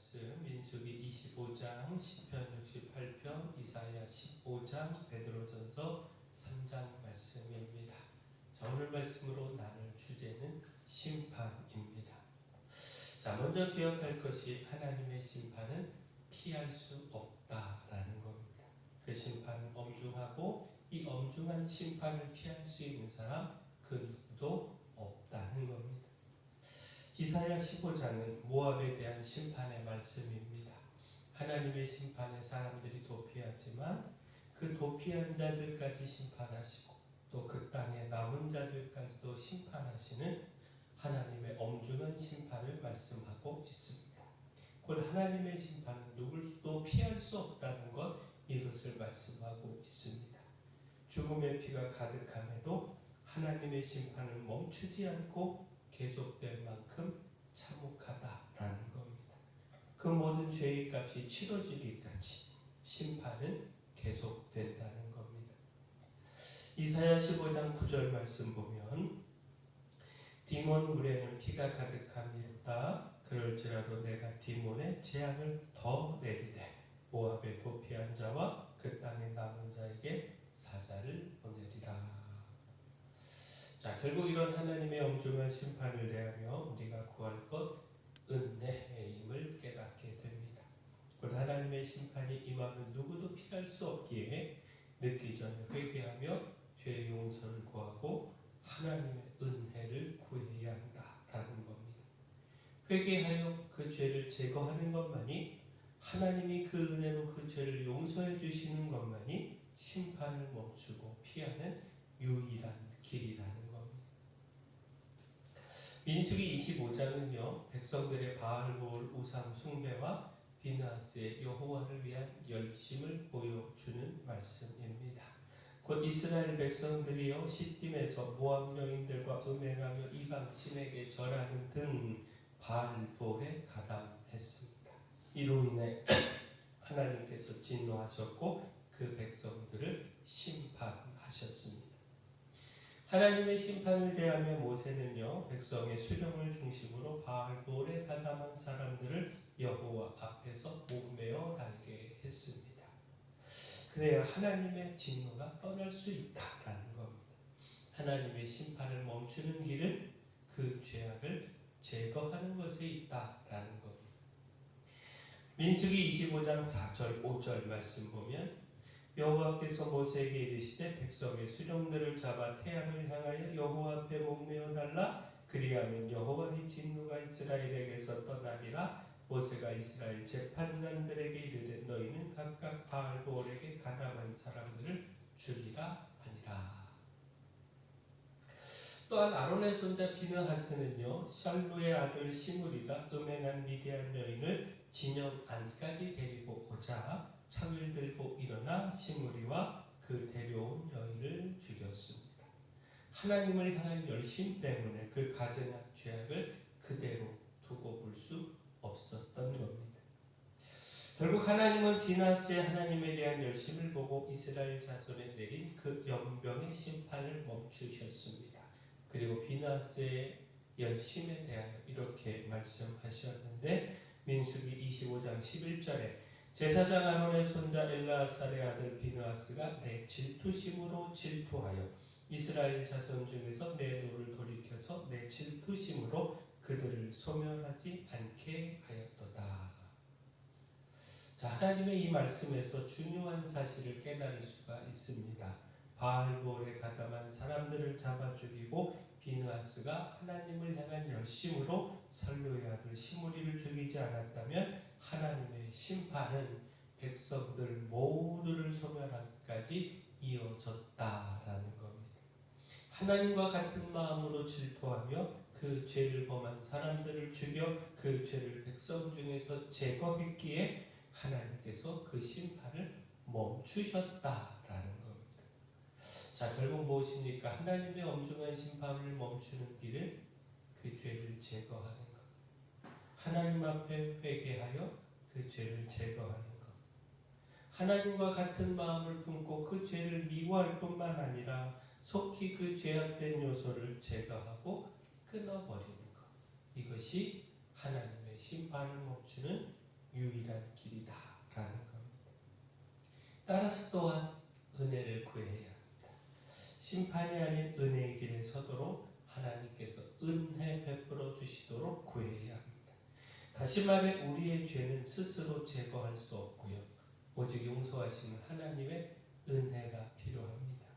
말씀 민수기 25장, 시편 68편, 이사야 15장, 베드로전서 3장 말씀입니다. 자, 오늘 말씀으로 나눌 주제는 심판입니다. 자, 먼저 기억할 것이 하나님의 심판은 피할 수 없다라는 겁니다. 그 심판은 엄중하고 이 엄중한 심판을 피할 수 있는 사람 그 누구도 없다는 겁니다. 이사야 15장은 모압에 대한 심판의 말씀입니다. 하나님의 심판에 사람들이 도피하지만 그 도피한 자들까지 심판하시고 또 그 땅에 남은 자들까지도 심판하시는 하나님의 엄중한 심판을 말씀하고 있습니다. 곧 하나님의 심판은 누구도 피할 수 없다는 것, 이것을 말씀하고 있습니다. 죽음의 피가 가득함에도 하나님의 심판을 멈추지 않고 계속될 만큼 참혹하다라는 겁니다. 그 모든 죄의 값이 치러지기까지 심판은 계속된다는 겁니다. 이사야 15장 9절 말씀 보면 디몬 물에는 피가 가득함이었다. 그럴지라도 내가 디몬의 재앙을 더 내리되 모압에 도피한 자와 그 땅에 남은 자에게 사자를 보내리라. 자, 결국 이런 하나님의 엄중한 심판을 대하며 우리가 구할 것 은혜의 힘을 깨닫게 됩니다. 곧 하나님의 심판이 임함을 누구도 피할 수 없기에 늦기 전에 회개하며 죄의 용서를 구하고 하나님의 은혜를 구해야 한다라는 겁니다. 회개하여 그 죄를 제거하는 것만이, 하나님이 그 은혜로 그 죄를 용서해 주시는 것만이 심판을 멈추고 피하는 유일한 길이라는 겁니다. 민수기 25장은요, 백성들의 바알볼 우상 숭배와 비느하스의 여호와를 위한 열심을 보여주는 말씀입니다. 곧 이스라엘 백성들이요 시딤에서 모압 여인들과 음행하며 이방 신에게 절하는 등 바알볼에 가담했습니다. 이로 인해 하나님께서 진노하셨고 그 백성들을 심판하셨습니다. 하나님의 심판을 대하며 모세는요 백성의 수령을 중심으로 바알볼에 가담한 사람들을 여호와 앞에서 목매어 달게 했습니다. 그래야 하나님의 진노가 떠날 수 있다라는 겁니다. 하나님의 심판을 멈추는 길은 그 죄악을 제거하는 것에 있다라는 겁니다. 민수기 25장 4절 5절 말씀 보면 여호와께서 모세에게 이르시되 백성의 수령들을 잡아 태양을 향하여 여호와 앞에 목매어 달라. 그리하면 여호와의 진노가 이스라엘에게서 떠나리라. 모세가 이스라엘 재판관들에게 이르되 너희는 각각 바알볼에게 가담한 사람들을 죽이라 하니라. 또한 아론의 손자 비느하스는요 샬루의 아들 시므리가 음행한 미디안 여인을 진영 안까지 데리고 오자 창을 들고 일어나 시므리와 그 데려온 여인을 죽였습니다. 하나님을 향한 열심 때문에 그 가증한 죄악을 그대로 두고 볼 수 없었던 겁니다. 결국 하나님은 비느하스의 하나님에 대한 열심을 보고 이스라엘 자손에 내린 그 연병의 심판을 멈추셨습니다. 그리고 비느하스의 열심에 대하여 이렇게 말씀하셨는데 민수기 25장 11절에 제사장 아론의 손자 엘르아살의 아들 비느하스가 내 질투심으로 질투하여 이스라엘 자손 중에서 내 노를 돌이켜서 내 질투심으로 그들을 소멸하지 않게 하였도다. 자, 하나님의 이 말씀에서 중요한 사실을 깨달을 수가 있습니다. 바알볼에 가담한 사람들을 잡아 죽이고 비느하스가 하나님을 향한 열심으로 살루의 아들 시므리를 죽이지 않았다면 하나님의 심판은 백성들 모두를 소멸하기까지 이어졌다라는 겁니다. 하나님과 같은 마음으로 질투하며 그 죄를 범한 사람들을 죽여 그 죄를 백성 중에서 제거했기에 하나님께서 그 심판을 멈추셨다라는 겁니다. 자, 결국 무엇입니까? 하나님의 엄중한 심판을 멈추는 길은 그 죄를 제거하는 것. 하나님 앞에 회개하여 그 죄를 제거하는 것. 하나님과 같은 마음을 품고 그 죄를 미워할 뿐만 아니라 속히 그 죄악된 요소를 제거하고 끊어버리는 것. 이것이 하나님의 심판을 멈추는 유일한 길이다라는 겁니다. 따라서 또한 은혜를 구해야 합니다. 심판이 아닌 은혜의 길에 서도록 하나님께서 은혜 베풀어 주시도록 구해야 합니다. 다시 말해 우리의 죄는 스스로 제거할 수 없고요. 오직 용서하시는 하나님의 은혜가 필요합니다.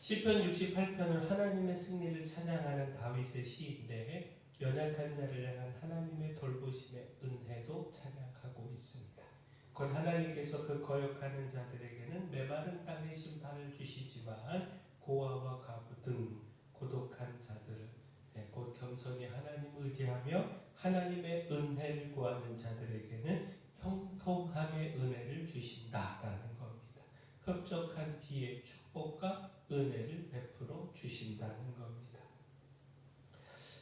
시편 68편은 하나님의 승리를 찬양하는 다윗의 시인데 연약한 자를 향한 하나님의 돌보심의 은혜도 찬양하고 있습니다. 곧 하나님께서 그 거역하는 자들에게는 메마른 땅에 심판을 주시지만 고아와 과부 등 고독한 자들, 곧 겸손히 하나님을 의지하며 하나님의 은혜를 구하는 자들에게는 형통함의 은혜를 주신다라는 겁니다. 흡족한 비의 축복과 은혜를 베풀어 주신다는 겁니다.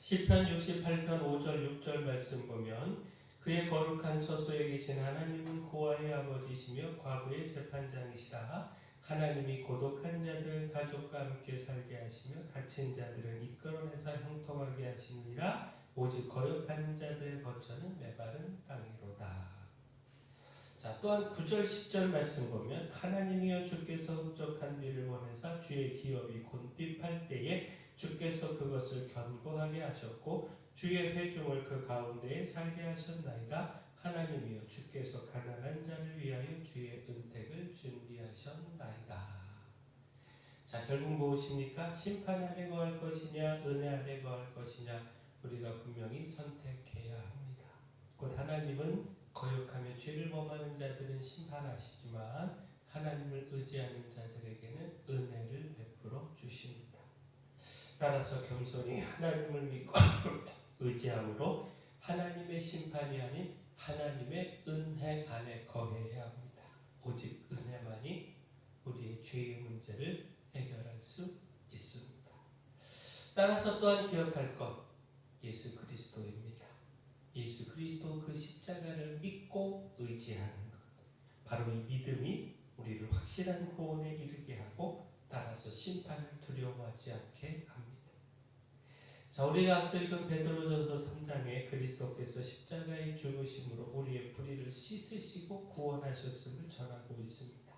시편 68편 5절 6절 말씀 보면 그의 거룩한 처소에 계신 하나님은 고아의 아버지시며 과부의 재판장이시라. 하나님이 고독한 자들을 가족과 함께 살게 하시며 갇힌 자들을 이끌어내서 형통하게 하시느니라. 오직 거역하는 자들의 거처는 메마른 땅이로다. 자, 또한 9절 10절 말씀 보면 하나님이여 주께서 흡족한 비를 보내사 주의 기업이 곤핍할 때에 주께서 그것을 견고하게 하셨고 주의 회중을 그 가운데에 살게 하셨나이다. 하나님이여 주께서 가난한 자를 위하여 주의 은택을 준비하셨나이다. 자, 결국 무엇입니까? 심판 아래 거할 것이냐 은혜 아래 거할 것이냐 우리가 분명히 선택해야 합니다. 곧 하나님은 거역하며 죄를 범하는 자들은 심판하시지만 하나님을 의지하는 자들에게는 은혜를 베풀어 주십니다. 따라서 겸손히 하나님을 믿고 의지함으로 하나님의 심판이 아닌 하나님의 은혜 안에 거해야 합니다. 오직 은혜만이 우리의 죄의 문제를 해결할 수 있습니다. 따라서 또한 기억할 것, 예수 그리스도입니다. 예수 그리스도 그 십자가를 믿고 의지하는 것, 바로 이 믿음이 우리를 확실한 구원에 이르게 하고 따라서 심판을 두려워하지 않게 합니다. 자, 우리가 앞서 읽은 베드로전서 3장에 그리스도께서 십자가의 죽으심으로 우리의 불의를 씻으시고 구원하셨음을 전하고 있습니다.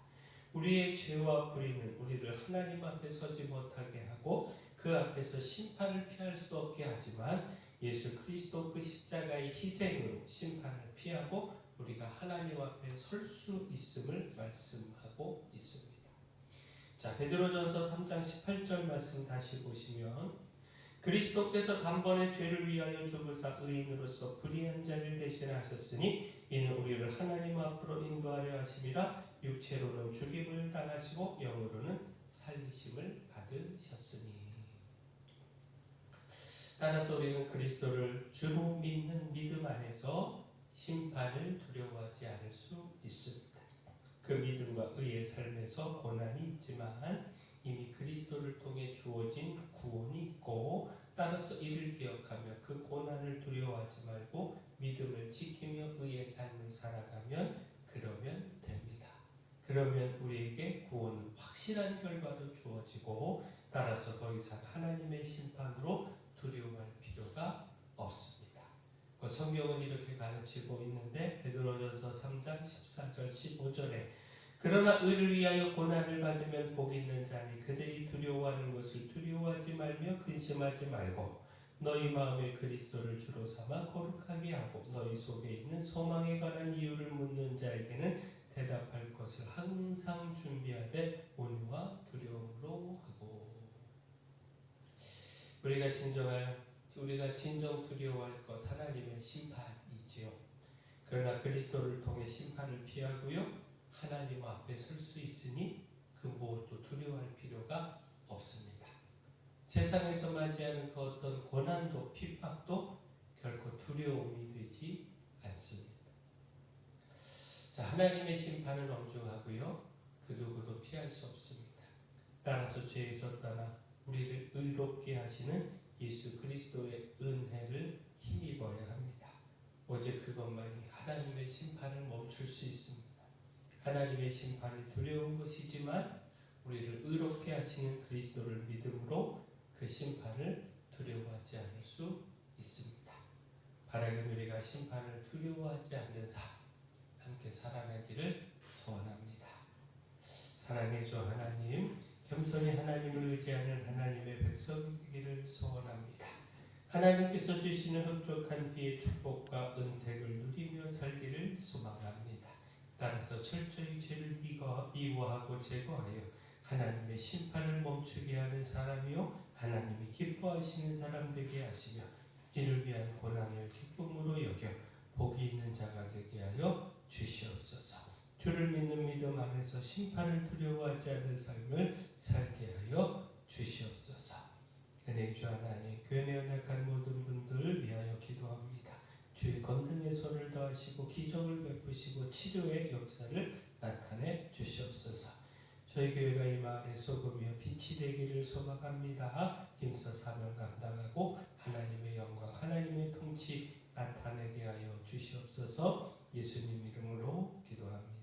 우리의 죄와 불의는 우리를 하나님 앞에 서지 못하게 하고 그 앞에서 심판을 피할 수 없게 하지만 예수 그리스도 그 십자가의 희생으로 심판을 피하고 우리가 하나님 앞에 설 수 있음을 말씀하고 있습니다. 자, 베드로전서 3장 18절 말씀 다시 보시면 그리스도께서 단번에 죄를 위하여 죽으사 의인으로서 불의한 자를 대신하셨으니 이는 우리를 하나님 앞으로 인도하려 하심이라. 육체로는 죽임을 당하시고 영으로는 살리심을 받으셨으니. 따라서 우리는 그리스도를 주로 믿는 믿음 안에서 심판을 두려워하지 않을 수 있습니다. 그 믿음과 의의 삶에서 고난이 있지만 이미 그리스도를 통해 주어진 구원이 있고 따라서 이를 기억하며 그 고난을 두려워하지 말고 믿음을 지키며 의의 삶을 살아가면 그러면 됩니다. 그러면 우리에게 구원은 확실한 결과로 주어지고 따라서 더 이상 하나님의 심판으로 두려워할 필요가 없습니다. 성경은 이렇게 가르치고 있는데 베드로전서 3장 14절 15절에 그러나 의를 위하여 고난을 받으면 복 있는 자니 그들이 두려워하는 것을 두려워하지 말며 근심하지 말고 너희 마음에 그리스도를 주로 삼아 거룩하게 하고 너희 속에 있는 소망에 관한 이유를 묻는 자에게는 대답할 것을 항상 준비하되 온유와 두려움으로 하고. 우리가 진정 두려워할 것 하나님의 심판이지요. 그러나 그리스도를 통해 심판을 피하고요 하나님 앞에 설 수 있으니 그 무엇도 두려워할 필요가 없습니다. 세상에서 맞이하는 그 어떤 고난도 핍박도 결코 두려움이 되지 않습니다. 자, 하나님의 심판은 엄중하고요 그 누구도 피할 수 없습니다. 따라서 죄에서 떠나 우리를 의롭게 하시는 예수 그리스도의 은혜를 힘입어야 합니다. 오직 그것만이 하나님의 심판을 멈출 수 있습니다. 하나님의 심판이 두려운 것이지만 우리를 의롭게 하시는 그리스도를 믿음으로 그 심판을 두려워하지 않을 수 있습니다. 바라는 우리가 심판을 두려워하지 않는 삶 함께 살아가기를 소원합니다. 사랑의 주 하나님, 겸손히 하나님을 의지하는 하나님의 백성이기를 소원합니다. 하나님께서 주시는 흡족한 비의 축복과 은택을 누리며 살기를 소망합니다. 따라서 철저히 죄를 미워하고 제거하여 하나님의 심판을 멈추게 하는 사람이요 하나님이 기뻐하시는 사람 되게 하시며 이를 위한 고난을 기쁨으로 여겨 복이 있는 자가 되게 하여 주시옵소서. 주를 믿는 믿음 안에서 심판을 두려워하지 않는 삶을 살게 하여 주시옵소서. 은혜의 주 하나님, 교회 내 연약한 모든 분들을 위하여 기도합니다. 주의 건등의 손을 더하시고 기적을 베푸시고 치료의 역사를 나타내 주시옵소서. 저희 교회가 이 마을의 소금이요 빛이 되기를 소망합니다. 힘써 사명 감당하고 하나님의 영광, 하나님의 통치 나타내게 하여 주시옵소서. 예수님 이름으로 기도합니다.